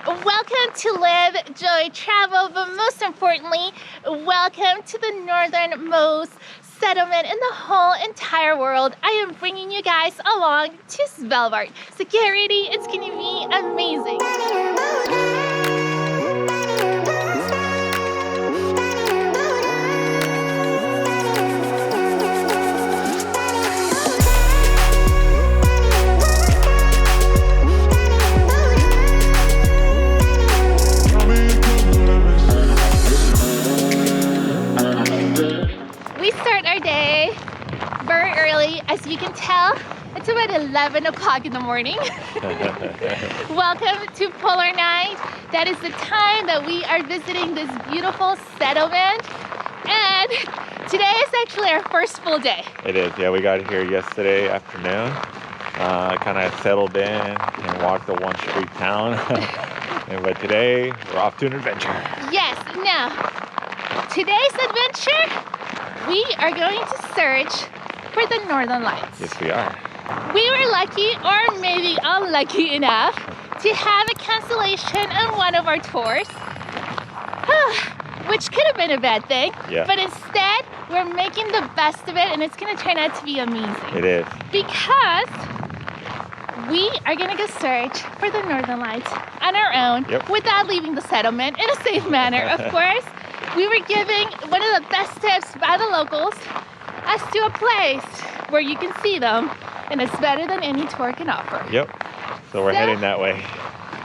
Welcome to Live, Joy, Travel, but most importantly, welcome to the northernmost settlement in the whole entire world. I am bringing you guys along to Svalbard. So get ready, it's going to be amazing. As you can tell, it's about 11 o'clock in the morning. Welcome to Polar Night. That is the time that we are visiting this beautiful settlement. And today is actually our first full day. It is, yeah. We got here yesterday afternoon. Kind of settled in and walked the one street town. But today, we're off to an adventure. Yes, now, today's adventure, we are going to search for the Northern Lights. Yes, we are. We were lucky, or maybe unlucky enough, to have a cancellation on one of our tours, which could have been a bad thing. Yeah. But instead, we're making the best of it, and it's going to turn out to be amazing. It is. Because we are going to go search for the Northern Lights on our own, without leaving the settlement, in a safe manner, of course. We were giving one of the best tips by the locals as to a place where you can see them, and it's better than any tour can offer. Yep. So we're heading that way.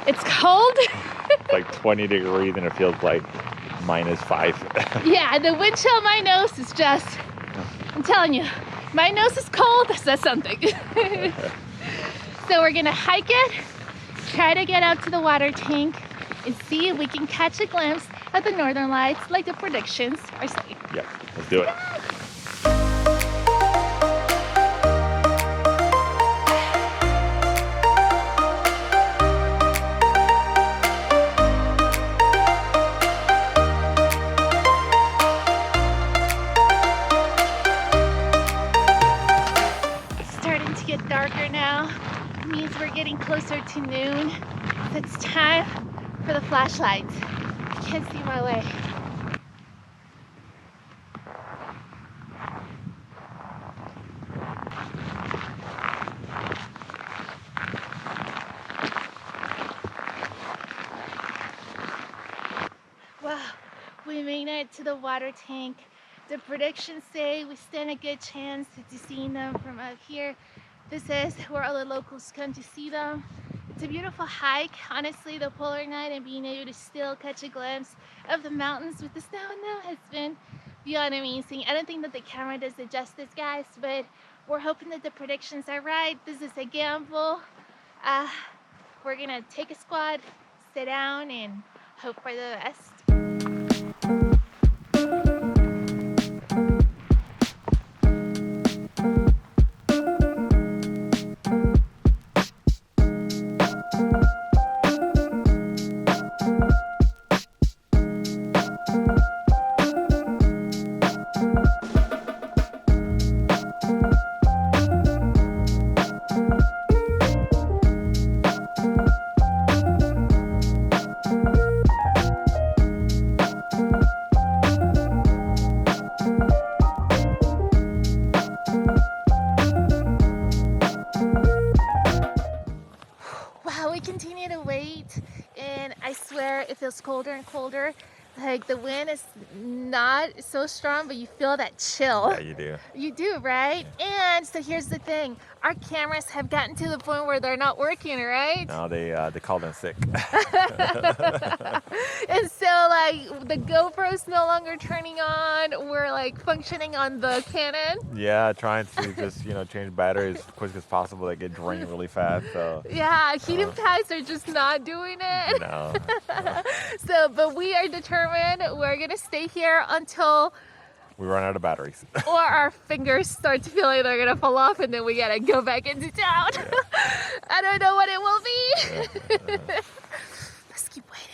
It's cold. It's like 20 degrees and it feels like -5. Yeah, the wind chill on my nose is just, I'm telling you, my nose is cold, that's something. So we're gonna hike it, try to get up to the water tank, and see if we can catch a glimpse of the Northern Lights like the predictions are saying. Yep, let's do it. Darker now, it means we're getting closer to noon. So it's time for the flashlights. I can't see my way. Wow, we made it to the water tank. The predictions say we stand a good chance to seeing them from up here. This is where all the locals come to see them. It's a beautiful hike. Honestly, the polar night and being able to still catch a glimpse of the mountains with the snow now has been beyond amazing. I don't think that the camera does it justice, guys, but we're hoping that the predictions are right. This is a gamble. We're gonna take a squad, sit down, and hope for the best. Continue to wait, and I swear it feels colder and colder. Like the wind is not so strong, but you feel that chill. Yeah, you do. You do, right? And so here's the thing. Our cameras have gotten to the point where they're not working, right? No, they called in sick. And so like the GoPro's no longer turning on. We're like functioning on the Canon. Yeah, trying to just, change batteries as quick as possible. They get drained really fast. So yeah, heating pads are just not doing it. No. So, but we are determined. We're gonna stay here until we run out of batteries. Or our fingers start to feel like they're gonna fall off, and then we gotta go back into town. Yeah. I don't know what it will be. Yeah. Let's keep waiting.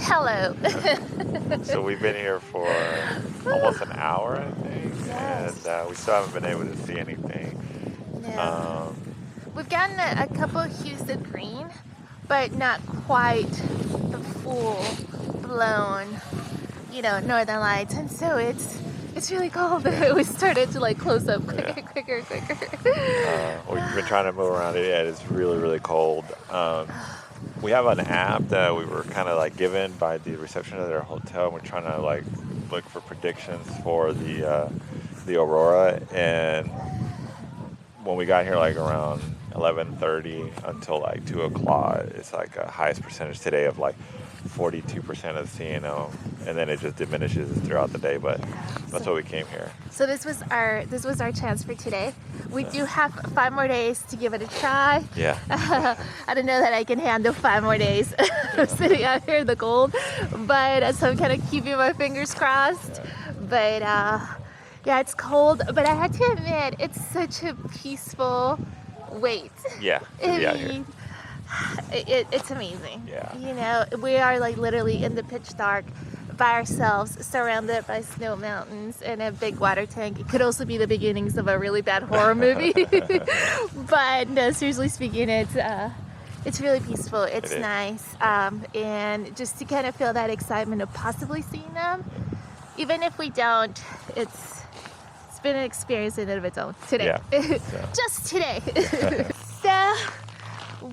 Hello. So we've been here for almost an hour, I think. Yes. And we still haven't been able to see anything. No. We've gotten a couple of hues of green, but not quite the full blown, you know, northern lights. And so it's really cold. We started to like close up quicker. We've been trying to move around it. Yeah, it's really cold. We have an app that we were kind of like given by the receptionist at our hotel. We're trying to like look for predictions for the aurora, and when we got here like around 11:30 until like 2 o'clock, it's like a highest percentage today of like 42% of seeing them, and then it just diminishes throughout the day. But that's why we came here. So this was our chance for today. We do have 5 more days to give it a try. Yeah. I don't know that I can handle 5 more days of sitting out here in the cold, but so I'm kind of keeping my fingers crossed. But yeah, it's cold, but I have to admit, it's such a peaceful wait. Yeah, to be out here. It's amazing. Yeah. You know, we are like literally in the pitch dark by ourselves, surrounded by snow mountains and a big water tank. It could also be the beginnings of a really bad horror movie. But no, seriously speaking, it's really peaceful. It's nice. And just to kind of feel that excitement of possibly seeing them, even if we don't, it's been an experience in and of its own today. Yeah. Just today. So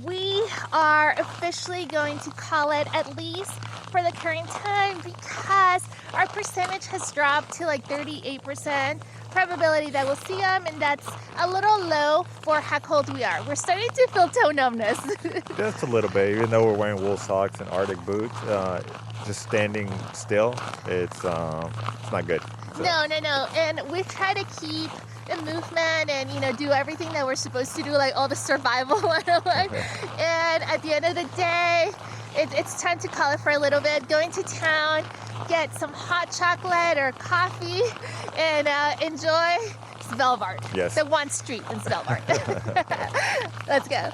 we are officially going to call it, at least for the current time, because our percentage has dropped to like 38% probability that we'll see them, and that's a little low for how cold we are. We're starting to feel toe numbness. Just a little bit, even though we're wearing wool socks and Arctic boots. Just standing still, it's not good. So. No. And we try to keep the movement and, you know, do everything that we're supposed to do, like all the survival 101. And at the end of the day, it's time to call it for a little bit. Going to town, get some hot chocolate or coffee, and enjoy Svalbard. Yes. The one street in Svalbard. Let's go.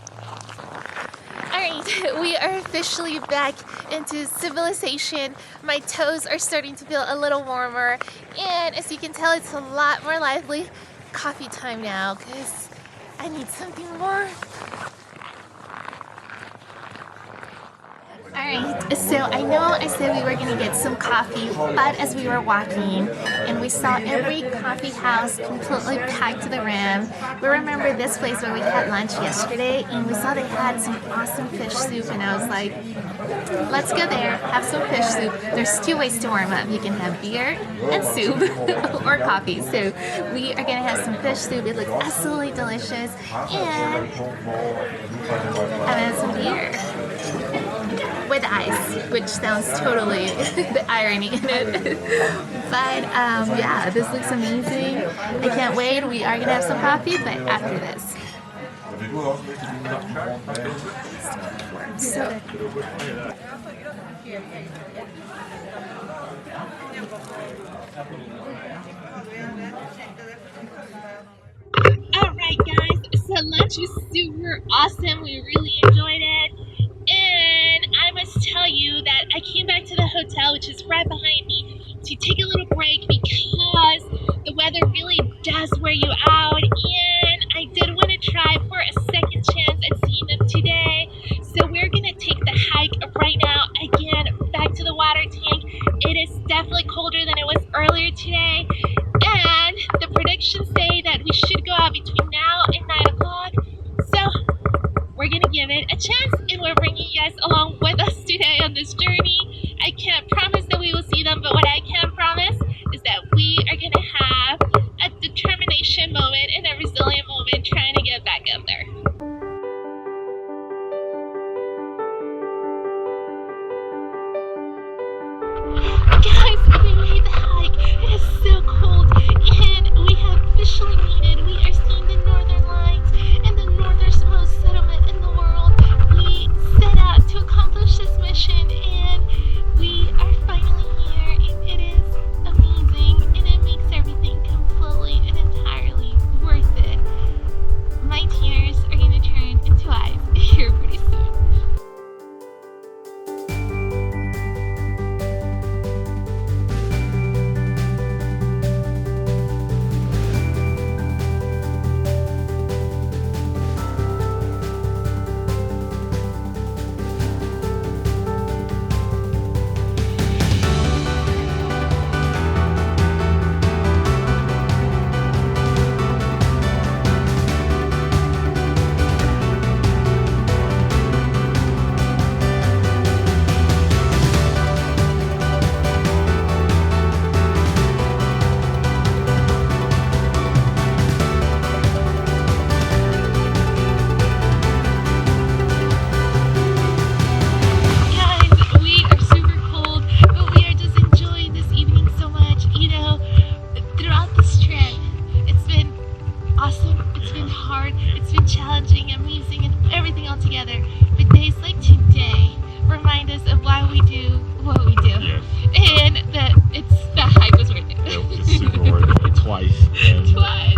Alright, we are officially back into civilization. My toes are starting to feel a little warmer, and as you can tell, it's a lot more lively. Coffee time now, because I need something warm. Alright, so I know I said we were going to get some coffee, but as we were walking and we saw every coffee house completely packed to the rim, we remember this place where we had lunch yesterday, and we saw they had some awesome fish soup, and I was like, let's go there, have some fish soup. There's 2 ways to warm up. You can have beer and soup or coffee. So we are going to have some fish soup. It looks absolutely delicious, and I'm going to have some beer. With ice, which sounds totally the irony in it. But yeah, this looks amazing. I can't wait. We are gonna have some coffee, but after this. So alright guys, so lunch was super awesome. We really enjoyed it. And I must tell you that I came back to the hotel, which is right behind me, to take a little break because the weather really does wear you out, and I did want to try for a second chance at seeing them today. So we're going to take the hike right now, again, back to the water tank. It is definitely colder than it was earlier today, and the predictions say that we should go out between now and 9 o'clock. So we're gonna give it a chance, and we're bringing you guys along with us today on this journey. I can't promise that we will see them, but what I can promise is that we are gonna have a determination moment and a resilient moment trying to get back up there. Guys, we made the hike. It is so cold, and we have officially made it. We are seeing the flies.